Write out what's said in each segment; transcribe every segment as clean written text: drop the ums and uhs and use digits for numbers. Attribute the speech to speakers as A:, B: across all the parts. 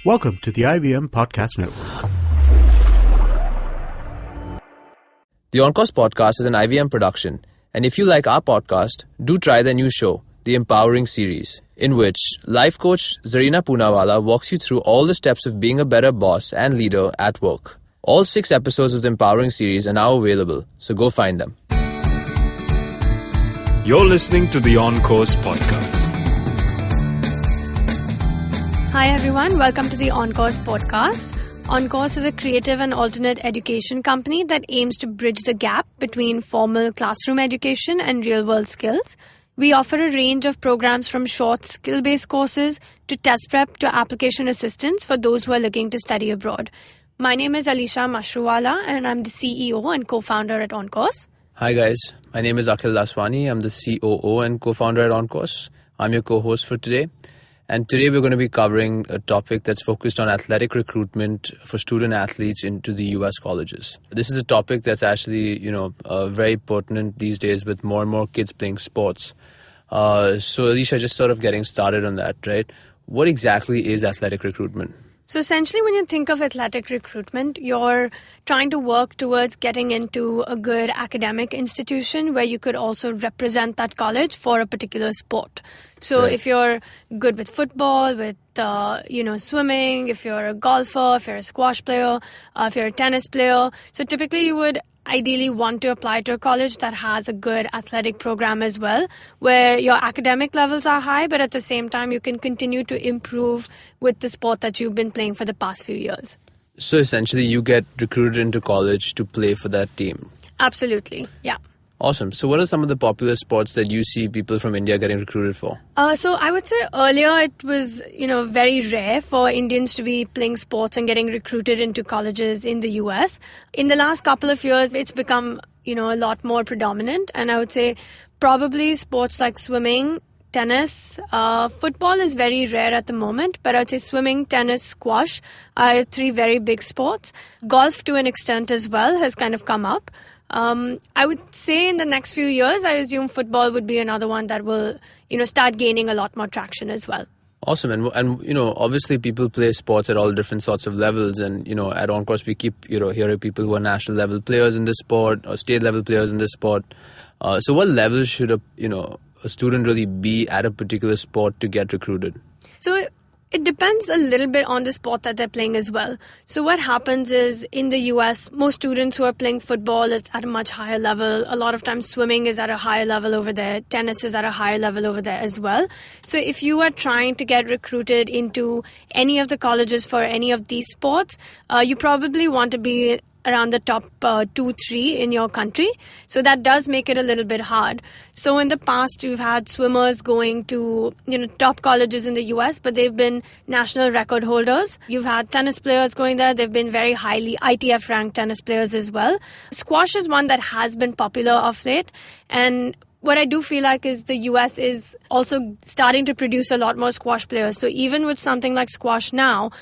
A: Welcome to the IVM Podcast Network.
B: The OnCourse Podcast is an IVM production, and if you like our podcast, do try their new show, The Empowering Series, in which life coach Zarina Poonawala walks you through all the steps of being a better boss and leader at work. All 6 episodes of the Empowering Series are now available, so go find them.
C: You're listening to the OnCourse Podcast.
D: Hi everyone, welcome to the OnCourse Podcast. OnCourse is a creative and alternate education company that aims to bridge the gap between formal classroom education and real-world skills. We offer a range of programs from short skill-based courses to test prep to application assistance for those who are looking to study abroad. My name is Alisha Mashruwala and I'm the CEO and co-founder at OnCourse.
B: Hi guys, my name is Akhil Laswani. I'm the COO and co-founder at OnCourse. I'm your co-host for today. And today we're going to be covering a topic that's focused on athletic recruitment for student athletes into the US colleges. This is a topic that's actually, very pertinent these days with more and more kids playing sports. So Alicia, just sort of getting started on that, right? What exactly is athletic recruitment?
D: So essentially, when you think of athletic recruitment, you're trying to work towards getting into a good academic institution where you could also represent that college for a particular sport. So
B: Right.
D: If you're good with football, with swimming, if you're a golfer, if you're a squash player, if you're a tennis player, so typically you would ideally want to apply to a college that has a good athletic program as well, where your academic levels are high, but at the same time you can continue to improve with the sport that you've been playing for the past few years.
B: So essentially you get recruited into college to play for that team.
D: Absolutely, yeah.
B: Awesome. So what are some of the popular sports that you see people from India getting recruited for?
D: So I would say earlier it was, very rare for Indians to be playing sports and getting recruited into colleges in the US. In the last couple of years, it's become, a lot more predominant. And I would say probably sports like swimming, tennis, football is very rare at the moment, but I would say swimming, tennis, squash are 3 very big sports. Golf to an extent as well has kind of come up. I would say in the next few years, I assume football would be another one that will, start gaining a lot more traction as well.
B: Awesome. And obviously people play sports at all different sorts of levels. And, at OnCourse, we keep, hearing people who are national level players in this sport or state level players in this sport. So what level should a student really be at a particular sport to get recruited?
D: So it depends a little bit on the sport that they're playing as well. So what happens is in the US, most students who are playing football is at a much higher level. A lot of times swimming is at a higher level over there. Tennis is at a higher level over there as well. So if you are trying to get recruited into any of the colleges for any of these sports, you probably want to be around the top 2-3 in your country. So that does make it a little bit hard. So in the past, you've had swimmers going to, top colleges in the US, but they've been national record holders. You've had tennis players going there. They've been very highly ITF ranked tennis players as well. Squash is one that has been popular of late. And what I do feel like is the US is also starting to produce a lot more squash players. So even with something like squash now,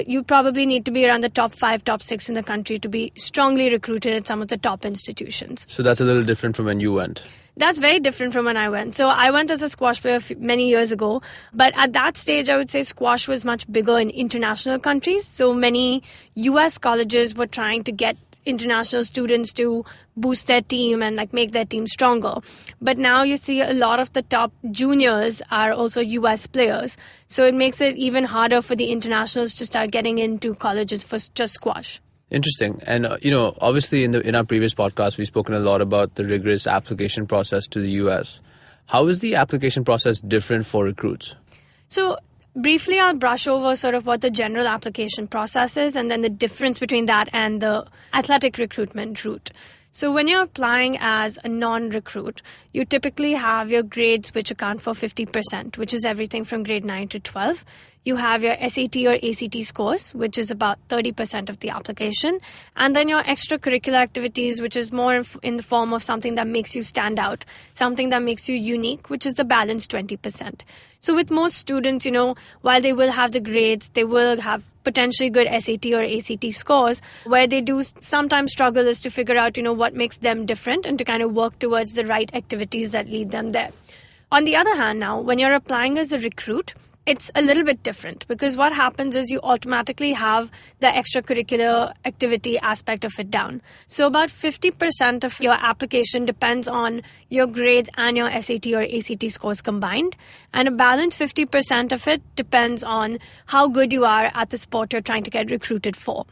D: you probably need to be around the top 5, top 6 in the country to be strongly recruited at some of the top institutions.
B: So that's a little different from when you went.
D: That's very different from when I went. So I went as a squash player many years ago. But at that stage, I would say squash was much bigger in international countries. So many US colleges were trying to get international students to boost their team and make their team stronger. But now you see a lot of the top juniors are also US players. So it makes it even harder for the internationals to start getting into colleges for just squash.
B: Interesting. And, obviously in our previous podcast, we've spoken a lot about the rigorous application process to the US. How is the application process different for recruits?
D: So briefly, I'll brush over sort of what the general application process is and then the difference between that and the athletic recruitment route. So when you're applying as a non-recruit, you typically have your grades which account for 50%, which is everything from grade 9 to 12. You have your SAT or ACT scores, which is about 30% of the application. And then your extracurricular activities, which is more in the form of something that makes you stand out, something that makes you unique, which is the balance 20%. So with most students, while they will have the grades, they will have potentially good SAT or ACT scores. Where they do sometimes struggle is to figure out, what makes them different and to kind of work towards the right activities that lead them there. On the other hand now, when you're applying as a recruit, it's a little bit different because what happens is you automatically have the extracurricular activity aspect of it down. So about 50% of your application depends on your grades and your SAT or ACT scores combined. And a balanced 50% of it depends on how good you are at the sport you're trying to get recruited for.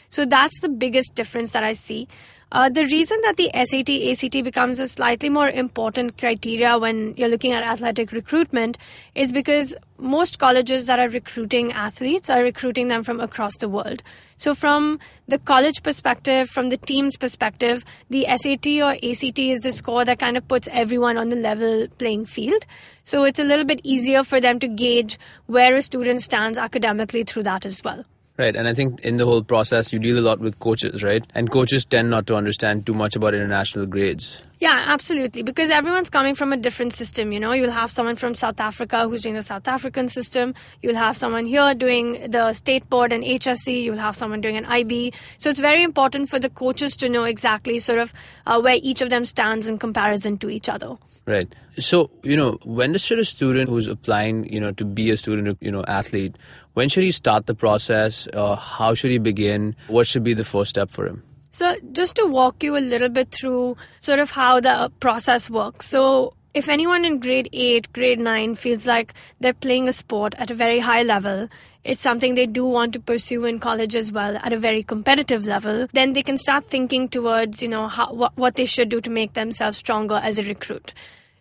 D: So that's the biggest difference that I see. The reason that the SAT, ACT becomes a slightly more important criteria when you're looking at athletic recruitment is because most colleges that are recruiting athletes are recruiting them from across the world. So from the college perspective, from the team's perspective, the SAT or ACT is the score that kind of puts everyone on the level playing field. So it's a little bit easier for them to gauge where a student stands academically through that as well.
B: Right, and I think in the whole process, you deal a lot with coaches, right? And coaches tend not to understand too much about international grades.
D: Yeah, absolutely. Because everyone's coming from a different system, You'll have someone from South Africa who's doing the South African system. You'll have someone here doing the state board and HSC. You'll have someone doing an IB. So it's very important for the coaches to know exactly sort of where each of them stands in comparison to each other.
B: Right. So, when should a student who's applying, to be a student, athlete, when should he start the process? How should he begin? What should be the first step for him?
D: So just to walk you a little bit through sort of how the process works. So if anyone in grade 8, grade 9 feels like they're playing a sport at a very high level, it's something they do want to pursue in college as well at a very competitive level, then they can start thinking towards, what they should do to make themselves stronger as a recruit.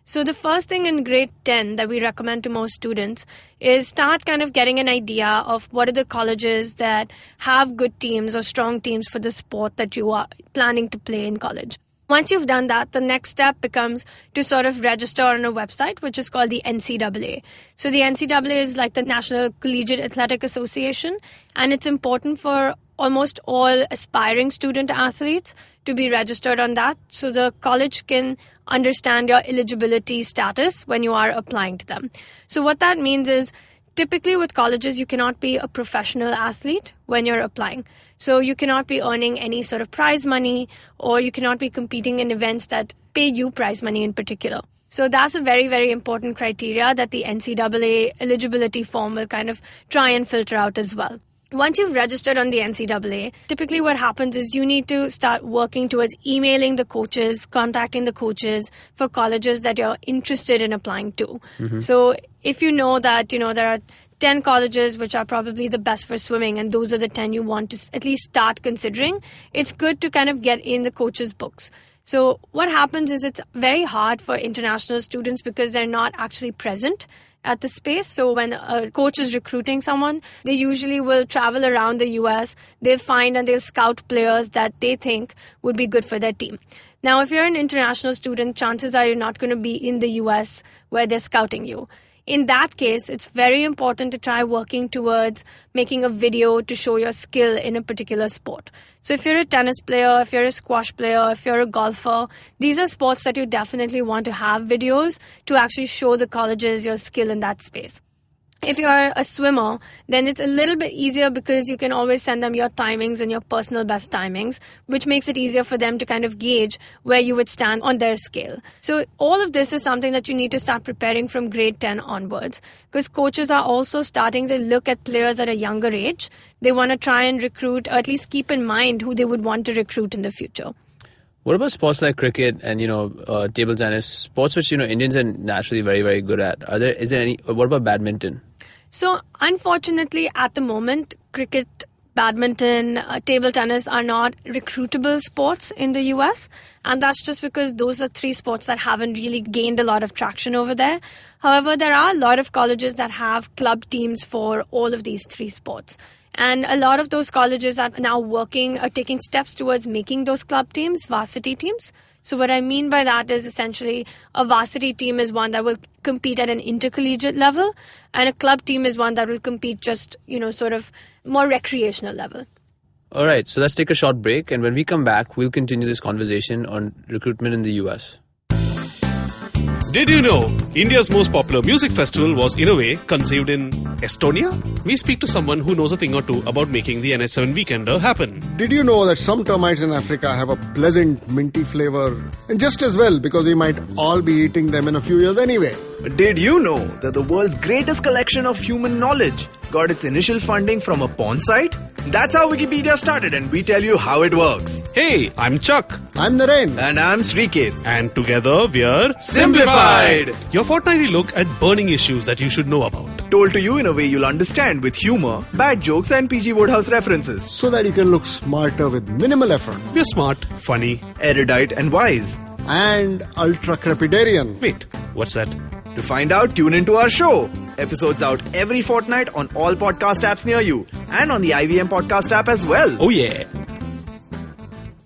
D: So the first thing in grade 10 that we recommend to most students is start kind of getting an idea of what are the colleges that have good teams or strong teams for the sport that you are planning to play in college. Once you've done that, the next step becomes to sort of register on a website, which is called the NCAA. So the NCAA is like the National Collegiate Athletic Association, and it's important for almost all aspiring student athletes to be registered on that so the college can understand your eligibility status when you are applying to them. So what that means is typically with colleges, you cannot be a professional athlete when you're applying. So you cannot be earning any sort of prize money, or you cannot be competing in events that pay you prize money in particular. So that's a very, very important criteria that the NCAA eligibility form will kind of try and filter out as well. Once you've registered on the NCAA, typically what happens is you need to start working towards emailing the coaches, contacting the coaches for colleges that you're interested in applying to. Mm-hmm. So if you know that, there are 10 colleges which are probably the best for swimming, and those are the 10 you want to at least start considering, it's good to kind of get in the coaches' books. So what happens is it's very hard for international students because they're not actually present at the space. So when a coach is recruiting someone, they usually will travel around the US. They'll find and they'll scout players that they think would be good for their team. Now, if you're an international student, chances are you're not going to be in the US where they're scouting you. In that case, it's very important to try working towards making a video to show your skill in a particular sport. So if you're a tennis player, if you're a squash player, if you're a golfer, these are sports that you definitely want to have videos to actually show the colleges your skill in that space. If you're a swimmer, then it's a little bit easier because you can always send them your timings and your personal best timings, which makes it easier for them to kind of gauge where you would stand on their scale. So all of this is something that you need to start preparing from grade 10 onwards, because coaches are also starting to look at players at a younger age. They want to try and recruit, or at least keep in mind who they would want to recruit in the future.
B: What about sports like cricket and, table tennis, sports which, Indians are naturally very, very good at? What about badminton?
D: So unfortunately, at the moment, cricket, badminton, table tennis are not recruitable sports in the US. And that's just because those are 3 sports that haven't really gained a lot of traction over there. However, there are a lot of colleges that have club teams for all of these 3 sports. And a lot of those colleges are now taking steps towards making those club teams varsity teams. So what I mean by that is essentially a varsity team is one that will compete at an intercollegiate level, and a club team is one that will compete just, sort of more recreational level.
B: All right, so let's take a short break, and when we come back, we'll continue this conversation on recruitment in the US.
C: Did you know India's most popular music festival was, in a way, conceived in Estonia? We speak to someone who knows a thing or two about making the NH7 Weekender happen.
E: Did you know that some termites in Africa have a pleasant minty flavor? And just as well, because we might all be eating them in a few years anyway.
F: Did you know that the world's greatest collection of human knowledge got its initial funding from a porn site? That's how Wikipedia started, and we tell you how it works.
C: Hey, I'm Chuck.
E: I'm Naren.
F: And I'm Sriket.
C: And together we're
F: Simplified!
C: Your fortnightly look at burning issues that you should know about.
F: Told to you in a way you'll understand, with humor, bad jokes and PG Wodehouse references.
E: So that you can look smarter with minimal effort.
C: We're smart, funny,
F: Erudite and wise.
E: And ultra-crepidarian.
C: Wait, what's that?
F: To find out, tune into our show. Episodes out every fortnight on all podcast apps near you. And on the IVM podcast app as well.
C: Oh yeah.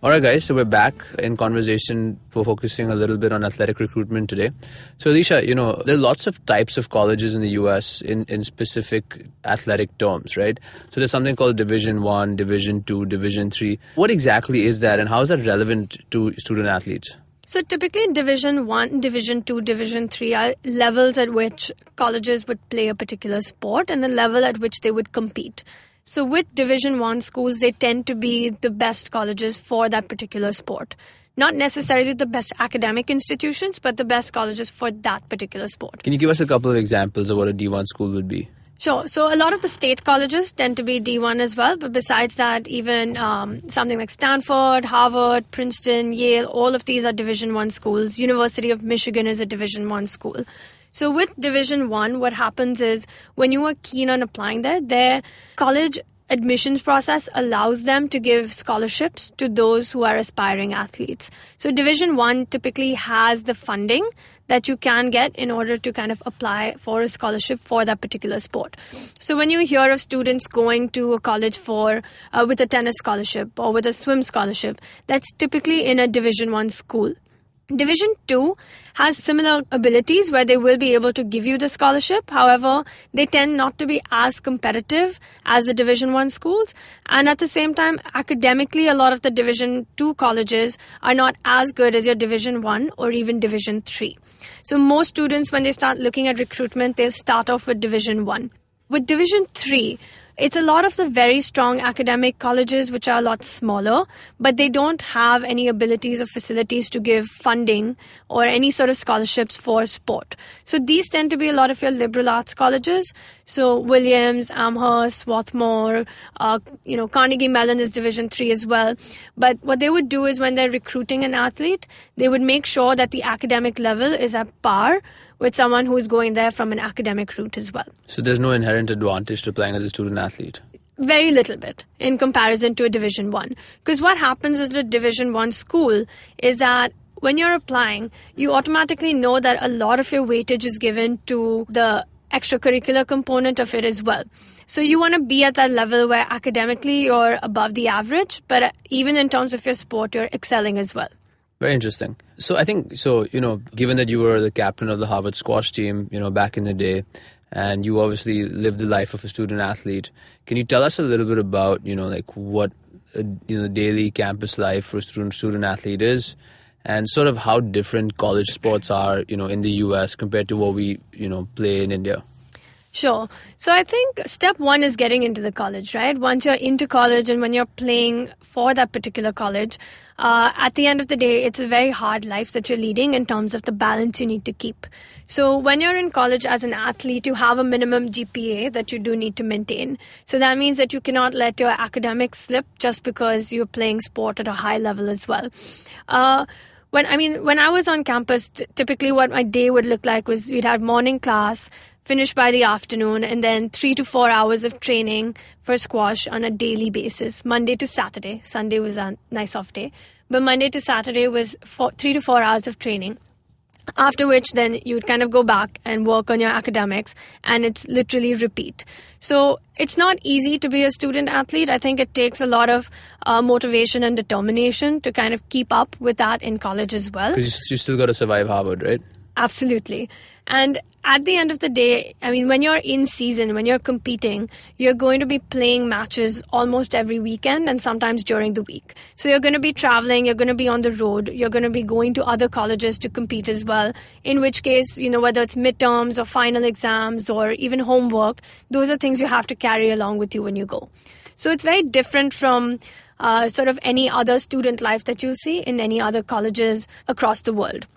B: Alright guys, so we're back in conversation. We're focusing a little bit on athletic recruitment today. So Alicia, there are lots of types of colleges in the US in specific athletic terms, right? So there's something called Division 1, Division 2, Division 3. What exactly is that and how is that relevant to student athletes?
D: So typically Division 1, Division 2, Division 3 are levels at which colleges would play a particular sport and the level at which they would compete. So with Division 1 schools, they tend to be the best colleges for that particular sport. Not necessarily the best academic institutions, but the best colleges for that particular sport.
B: Can you give us a couple of examples of what a D1 school would be?
D: Sure. So a lot of the state colleges tend to be D1 as well. But besides that, even something like Stanford, Harvard, Princeton, Yale, all of these are Division 1 schools. University of Michigan is a Division 1 school. So with Division 1, what happens is when you are keen on applying there, their college admissions process allows them to give scholarships to those who are aspiring athletes. So Division 1 typically has the funding that you can get in order to kind of apply for a scholarship for that particular sport. So when you hear of students going to a college with a tennis scholarship or with a swim scholarship, that's typically in a Division 1 school. Division 2 has similar abilities where they will be able to give you the scholarship. However, they tend not to be as competitive as the Division 1 schools. And at the same time, academically, a lot of the Division 2 colleges are not as good as your Division 1 or even Division 3. So most students, when they start looking at recruitment, they'll start off with Division 1. With Division 3, it's a lot of the very strong academic colleges which are a lot smaller, but they don't have any abilities or facilities to give funding or any sort of scholarships for sport. So these tend to be a lot of your liberal arts colleges. So Williams, Amherst, Swarthmore, Carnegie Mellon is Division 3 as well. But what they would do is when they're recruiting an athlete, they would make sure that the academic level is at par with someone who is going there from an academic route as well.
B: So there's no inherent advantage to applying as a student athlete?
D: Very little bit in comparison to a Division 1. Because what happens at a Division 1 school is that when you're applying, you automatically know that a lot of your weightage is given to the extracurricular component of it as well. So you want to be at that level where academically you're above the average, but even in terms of your sport, you're excelling as well.
B: Very interesting. So I think, given that you were the captain of the Harvard squash team, back in the day, and you obviously lived the life of a student athlete, can you tell us a little bit about, what, daily campus life for a student athlete is, and sort of how different college sports are, in the US compared to what we, play in India?
D: Sure. So I think step one is getting into the college, right? Once you're into college and when you're playing for that particular college, at the end of the day, it's a very hard life that you're leading in terms of the balance you need to keep. So when you're in college as an athlete, you have a minimum GPA that you do need to maintain. So that means that you cannot let your academics slip just because you're playing sport at a high level as well. When I was on campus, typically what my day would look like was we'd have morning class, finish by the afternoon, and then 3 to 4 hours of training for squash on a daily basis, Monday to Saturday. Sunday was a nice off day. But Monday to Saturday was 3 to 4 hours of training. After which then you would kind of go back and work on your academics, and it's literally repeat. So it's not easy to be a student athlete. I think it takes a lot of motivation and determination to kind of keep up with that in college as well.
B: Because you still got to survive Harvard, right?
D: Absolutely. And at the end of the day, I mean, when you're in season, when you're competing, you're going to be playing matches almost every weekend and sometimes during the week. So you're going to be traveling, you're going to be on the road, you're going to be going to other colleges to compete as well. In which case, whether it's midterms or final exams or even homework, those are things you have to carry along with you when you go. So it's very different from sort of any other student life that you'll see in any other colleges across the world.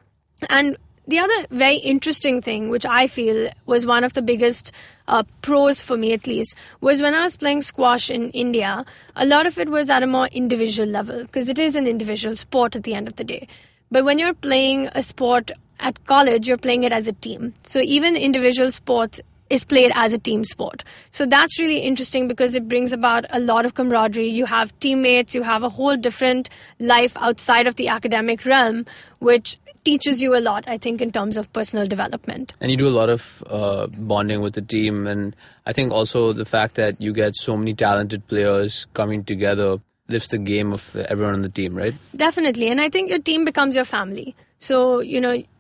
D: And the other very interesting thing, which I feel was one of the biggest pros for me at least, was when I was playing squash in India, a lot of it was at a more individual level because it is an individual sport at the end of the day. But when you're playing a sport at college, you're playing it as a team. So even individual sports is played as a team sport. So that's really interesting because it brings about a lot of camaraderie. You have teammates, you have a whole different life outside of the academic realm, which teaches you a lot, I think, in terms of personal development.
B: And you do a lot of bonding with the team. And I think also the fact that you get so many talented players coming together lifts the game of everyone on the team, right?
D: Definitely. And I think your team becomes your family. So,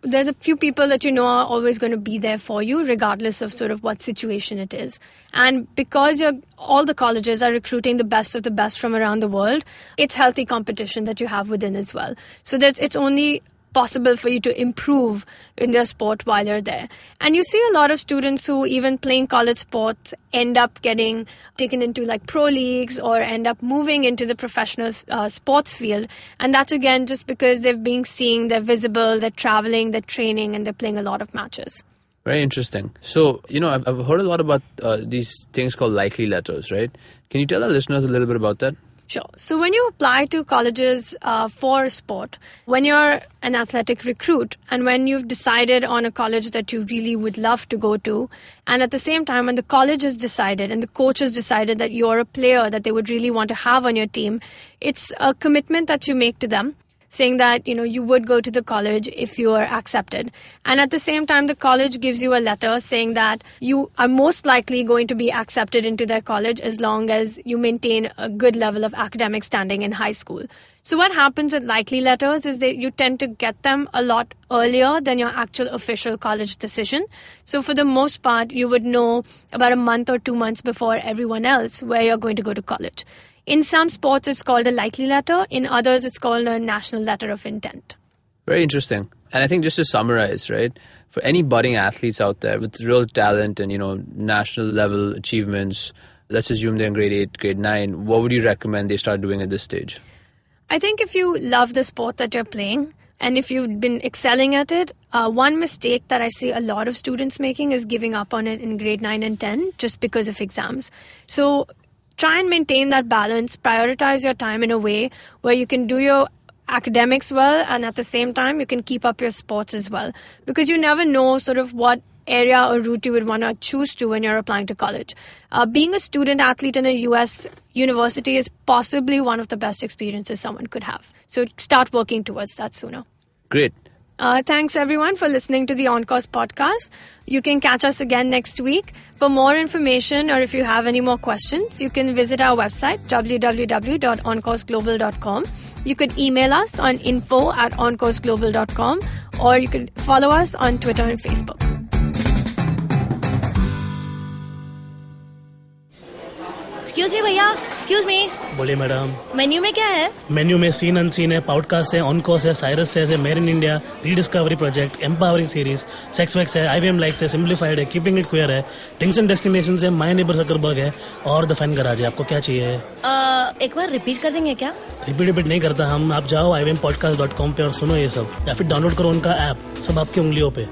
D: there's a few people that are always going to be there for you, regardless of sort of what situation it is. And because all the colleges are recruiting the best of the best from around the world, it's healthy competition that you have within as well. So it's only possible for you to improve in their sport while you're there. And you see a lot of students who even playing college sports end up getting taken into like pro leagues or end up moving into the professional sports field. And that's again just because they're being seen, they're visible, they're traveling, they're training, and they're playing a lot of matches.
B: Very interesting. So, I've heard a lot about these things called likely letters, right? Can you tell our listeners a little bit about that?
D: Sure. So when you apply to colleges for sport, when you're an athletic recruit and when you've decided on a college that you really would love to go to, and at the same time when the college has decided and the coach has decided that you're a player that they would really want to have on your team, it's a commitment that you make to them, saying that, you would go to the college if you are accepted. And at the same time, the college gives you a letter saying that you are most likely going to be accepted into their college as long as you maintain a good level of academic standing in high school. So what happens with likely letters is that you tend to get them a lot earlier than your actual official college decision. So for the most part, you would know about a month or 2 months before everyone else where you're going to go to college. In some sports, it's called a likely letter. In others, it's called a national letter of intent.
B: Very interesting. And I think just to summarize, right, for any budding athletes out there with real talent and, national level achievements, let's assume they're in grade 8, grade 9, what would you recommend they start doing at this stage?
D: I think if you love the sport that you're playing and if you've been excelling at it, one mistake that I see a lot of students making is giving up on it in grade 9 and 10 just because of exams. So try and maintain that balance, prioritize your time in a way where you can do your academics well and at the same time you can keep up your sports as well. Because you never know sort of what area or route you would want to choose to when you're applying to college. Being a student athlete in a US university is possibly one of the best experiences someone could have. So start working towards that sooner.
B: Great.
D: Thanks everyone for listening to the OnCourse Podcast. You can catch us again next week. For more information or if you have any more questions, you can visit our website www.oncourseglobal.com. You could email us on info@oncourseglobal.com or you could follow us on Twitter and Facebook.
G: Excuse me भैया, excuse me.
H: बोलिए madam.
G: Menu में क्या है?
H: Menu में scene unseen है, podcast है, ऑनकोर्स है, Cyrus है, made in India, rediscovery project, empowering series, sex wax है, IVM लाइक्स है, सिंप्लीफाइड है, कीपिंग इट क्वियर है, ड्रिंक्स एंड डेस्टिनेशंस है, माय नेबर जकरबर्ग है और द फैन गराज है. आपको क्या चाहिए?
G: एक बार रिपीट कर देंगे क्या?
H: रिपीट नहीं करता हम. आप जाओ IVMpodcast.com पे और सुनो ये सब, या फिर डाउनलोड करो उनका ऐप, सब आपकी उंगलियों पे.